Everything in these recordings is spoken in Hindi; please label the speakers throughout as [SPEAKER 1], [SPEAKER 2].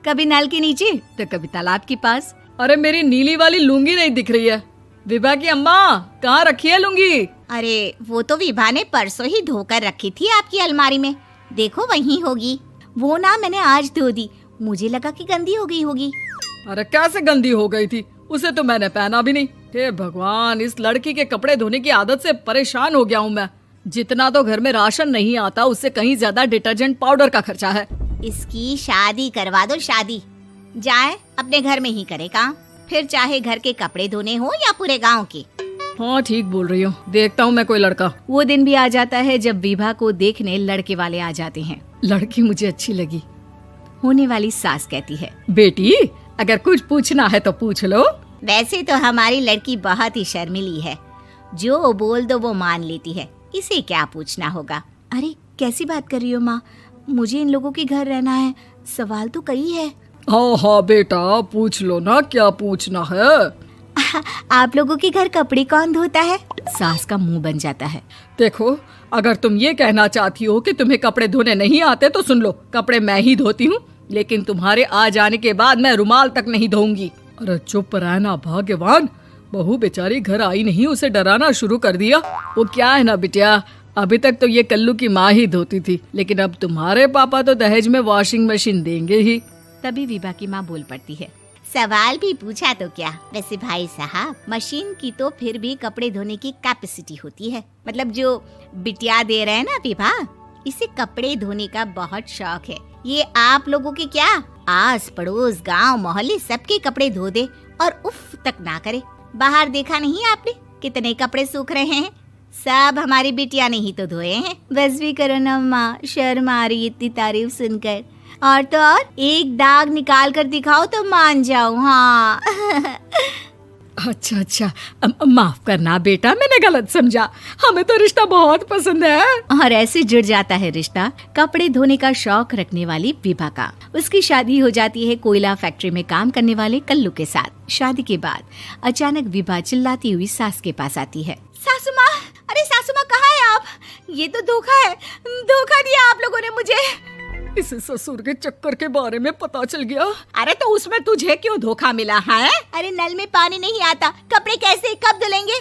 [SPEAKER 1] कभी नल के नीचे तो कभी तालाब के पास।
[SPEAKER 2] अरे मेरी नीली वाली लुंगी नहीं दिख रही है। विभा की अम्मा, कहाँ रखी है लुंगी?
[SPEAKER 3] अरे वो तो विभा ने परसों ही धोकर रखी थी आपकी अलमारी में, देखो वहीं होगी। वो ना मैंने आज धो दी, मुझे लगा कि गंदी हो गई होगी।
[SPEAKER 2] अरे कैसे गंदी हो गई थी, उसे तो मैंने पहना भी नहीं। हे भगवान, इस लड़की के कपड़े धोने की आदत से परेशान हो गया हूँ मैं। जितना तो घर में राशन नहीं आता, उससे कहीं ज्यादा डिटर्जेंट पाउडर का खर्चा है।
[SPEAKER 3] इसकी शादी करवा दो, शादी। जाए अपने घर में ही करे काम, फिर चाहे घर के कपड़े धोने हो या पूरे गांव के।
[SPEAKER 2] हाँ ठीक बोल रही हूँ, देखता हूँ मैं कोई लड़का।
[SPEAKER 1] वो दिन भी आ जाता है जब विभा को देखने लड़के वाले आ जाते हैं।
[SPEAKER 2] लड़की मुझे अच्छी लगी।
[SPEAKER 1] होने वाली सास कहती है,
[SPEAKER 2] बेटी अगर कुछ पूछना है तो पूछ लो।
[SPEAKER 3] वैसे तो हमारी लड़की बहुत ही शर्मीली है, जो बोल दो वो मान लेती है, इसे क्या पूछना होगा।
[SPEAKER 1] अरे कैसी बात कर रही हो माँ, मुझे इन लोगों के घर रहना है, सवाल तो कई है।
[SPEAKER 2] हाँ हाँ बेटा, पूछ लो ना, क्या पूछना है।
[SPEAKER 1] आप लोगों के घर कपड़े कौन धोता है? सास का मुंह बन जाता है।
[SPEAKER 2] देखो, अगर तुम ये कहना चाहती हो कि तुम्हें कपड़े धोने नहीं आते तो सुन लो, कपड़े मैं ही धोती हूँ, लेकिन तुम्हारे आ जाने के बाद मैं रुमाल तक नहीं धोऊंगी। अरे चुप रहना भाग्यवान, बहू बेचारी घर आई नहीं, उसे डराना शुरू कर दिया। वो क्या है ना बिटिया, अभी तक तो ये कल्लू की माँ ही धोती थी, लेकिन अब तुम्हारे पापा तो दहेज में वॉशिंग मशीन देंगे ही।
[SPEAKER 1] तभी विभा की माँ बोल पड़ती है,
[SPEAKER 3] सवाल भी पूछा तो क्या। वैसे भाई साहब, मशीन की तो फिर भी कपड़े धोने की कैपेसिटी होती है। मतलब जो बिटिया दे रहे हैं ना विभा, इसे कपड़े धोने का बहुत शौक है। ये आप लोगों के क्या, आस पड़ोस गांव मोहल्ले सबके कपड़े धो दे और उफ तक ना करे। बाहर देखा नहीं आपने कितने कपड़े सूख रहे हैं, सब हमारी बिटिया ने ही तो धोए हैं।
[SPEAKER 1] बस भी करो ना माँ, शर्म आ रही इतनी तारीफ सुनकर। और तो और एक दाग निकाल कर दिखाओ तो मान जाओ। हाँ
[SPEAKER 2] अच्छा अच्छा, माफ करना बेटा, मैंने गलत समझा। हमें तो रिश्ता बहुत पसंद है।
[SPEAKER 1] और ऐसे जुड़ जाता है रिश्ता कपड़े धोने का शौक रखने वाली विभा का। उसकी शादी हो जाती है कोयला फैक्ट्री में काम करने वाले कल्लू के साथ। शादी के बाद अचानक विभा चिल्लाती हुई सास के पास आती है।
[SPEAKER 3] सासू माँ, अरे सासू माँ कहाँ है आप? ये तो धोखा है, धोखा दिया आप लोगों ने मुझे।
[SPEAKER 2] इसे ससुर के चक्कर के बारे में पता चल गया।
[SPEAKER 3] अरे तो उसमें तुझे क्यों धोखा मिला है? अरे नल में पानी नहीं आता, कपड़े कैसे कब धुलेंगे?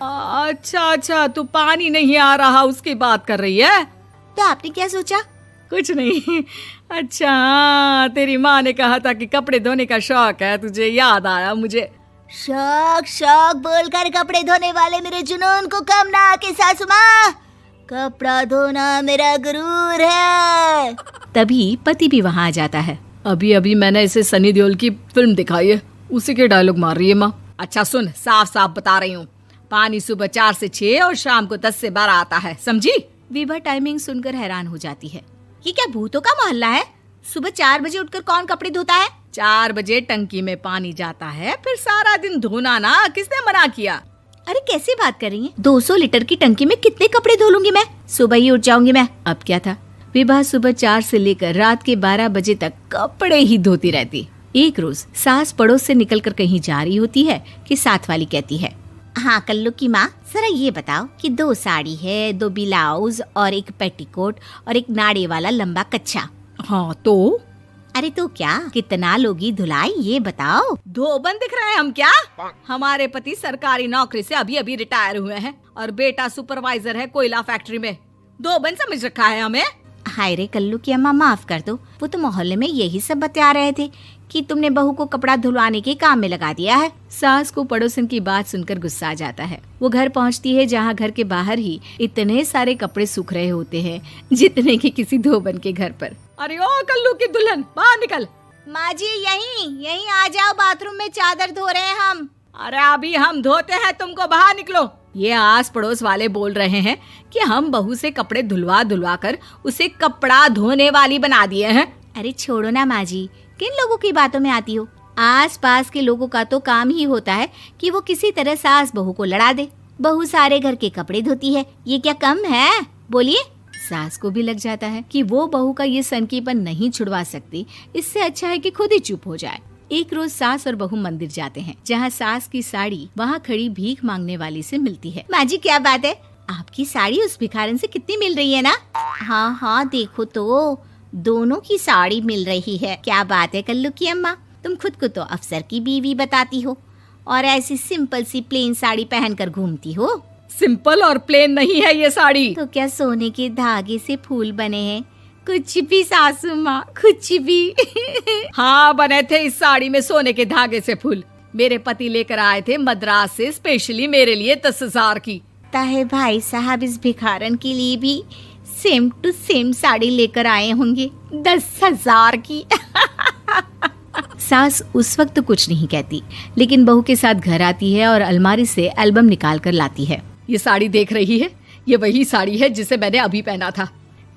[SPEAKER 2] अच्छा अच्छा, तू पानी नहीं आ रहा उसकी बात कर रही है।
[SPEAKER 3] तो आपने क्या सोचा?
[SPEAKER 2] कुछ नहीं। अच्छा, तेरी माँ ने कहा था कि कपड़े धोने का शौक है तुझे, याद आया मुझे।
[SPEAKER 3] शौक शौक बोलकर कपड़े धोने वाले मेरे जुनून को कम ना आके सासू माँ, कपड़ा धोना मेरा गुरूर है।
[SPEAKER 1] तभी पति भी वहाँ आ जाता है।
[SPEAKER 2] अभी अभी मैंने इसे सनी देओल की फिल्म दिखाई है, उसी के डायलॉग मार रही है माँ। अच्छा सुन, साफ साफ बता रही हूँ, पानी सुबह 4 से 6 और शाम को 10 से 12 आता है, समझी?
[SPEAKER 1] विभा टाइमिंग सुनकर हैरान हो जाती है।
[SPEAKER 3] ये क्या भूतों का मोहल्ला है? सुबह 4 बजे उठकर कौन कपड़े धोता है?
[SPEAKER 2] 4 बजे टंकी में पानी जाता है, फिर सारा दिन धोना ना, किसने मना किया?
[SPEAKER 1] अरे कैसी बात कर रही हैं? 200 लीटर की टंकी में कितने कपड़े धो लूंगी मैं, सुबह ही उठ जाऊंगी मैं। अब क्या था, विभा सुबह 4 से लेकर रात के 12 बजे तक कपड़े ही धोती रहती। एक रोज सास पड़ोस से निकलकर कहीं जा रही होती है कि साथ वाली कहती है,
[SPEAKER 3] हाँ कल्लू की माँ, जरा ये बताओ कि 2 साड़ी है, 2 ब्लाउज और एक पेटीकोट और एक नाड़े वाला लंबा कच्छा।
[SPEAKER 2] हाँ तो?
[SPEAKER 3] अरे तो क्या, कितना लोगी धुलाई ये बताओ।
[SPEAKER 2] धोबन दिख रहे हैं हम क्या? हमारे पति सरकारी नौकरी से अभी अभी रिटायर हुए हैं और बेटा सुपरवाइजर है कोयला फैक्ट्री में। धोबन समझ रखा है हमें।
[SPEAKER 3] हाय रे कल्लू की अम्मा, माफ कर दो, वो तो मोहल्ले में यही सब बता रहे थे कि तुमने बहू को कपड़ा धुलवाने के काम में लगा दिया है।
[SPEAKER 1] सास को पड़ोसन की बात सुनकर गुस्सा आ जाता है। वो घर पहुंचती है जहां घर के बाहर ही इतने सारे कपड़े सूख रहे होते हैं जितने कि किसी धोबन के घर पर।
[SPEAKER 2] अरे ओ कल्लू की दुल्हन, बाहर निकल।
[SPEAKER 3] माँ जी यहीं आ जाओ, बाथरूम में चादर धो रहे हैं हम।
[SPEAKER 2] अरे अभी हम धोते हैं, तुमको बाहर निकलो। ये आस पड़ोस वाले बोल रहे हैं कि हम बहू से कपड़े धुलवा धुलवा कर उसे कपड़ा धोने वाली बना दिए हैं।
[SPEAKER 1] अरे छोड़ो ना माँ जी, किन लोगों की बातों में आती हो? आस पास के लोगों का तो काम ही होता है कि वो किसी तरह सास बहू को लड़ा दे। बहू सारे घर के कपड़े धोती है, ये क्या कम है? बोलिए। सास को भी लग जाता है कि वो बहू का ये सनकीपन नहीं छुड़वा सकती, इससे अच्छा है कि खुद ही चुप हो जाए। एक रोज सास और बहू मंदिर जाते हैं, जहाँ सास की साड़ी वहाँ खड़ी भीख मांगने वाली से मिलती है।
[SPEAKER 3] माँ जी क्या बात है, आपकी साड़ी उस भिखारन से कितनी मिल रही है ना? हाँ हाँ देखो तो, दोनों की साड़ी मिल रही है। क्या बात है कल्लू की अम्मा, तुम खुद को तो अफसर की बीवी बताती हो और ऐसी सिंपल सी प्लेन साड़ी पहनकर घूमती हो।
[SPEAKER 2] सिंपल और प्लेन नहीं है ये साड़ी।
[SPEAKER 3] तो क्या सोने के धागे से फूल बने हैं? कुछ भी सासू माँ, कुछ भी।
[SPEAKER 2] हाँ, बने थे इस साड़ी में सोने के धागे से फूल। मेरे पति लेकर आए थे मद्रास से स्पेशली मेरे लिए 10,000 की।
[SPEAKER 3] ताहे भाई साहब इस भिखारन के लिए भी सेम टू सेम साड़ी लेकर आए होंगे 10,000 की।
[SPEAKER 1] सास उस वक्त तो कुछ नहीं कहती, लेकिन बहू के साथ घर आती है और अलमारी से एल्बम निकाल कर लाती है।
[SPEAKER 2] ये साड़ी देख रही है, ये वही साड़ी है जिसे मैंने अभी पहना था।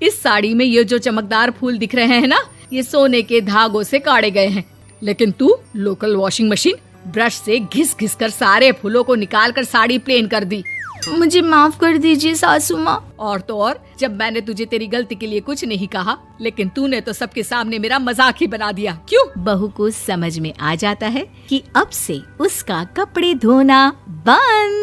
[SPEAKER 2] इस साड़ी में ये जो चमकदार फूल दिख रहे हैं ना, ये सोने के धागों से काढ़े गए हैं। लेकिन तू लोकल वॉशिंग मशीन ब्रश से घिस घिस कर सारे फूलों को निकाल कर साड़ी प्लेन कर दी।
[SPEAKER 1] मुझे माफ कर दीजिए सासू माँ।
[SPEAKER 2] और तो और, जब मैंने तुझे तेरी गलती के लिए कुछ नहीं कहा, लेकिन तूने तो सबके सामने मेरा मजाक ही बना दिया। क्यों?
[SPEAKER 1] बहू को समझ में आ जाता है कि अब से उसका कपड़े धोना बंद।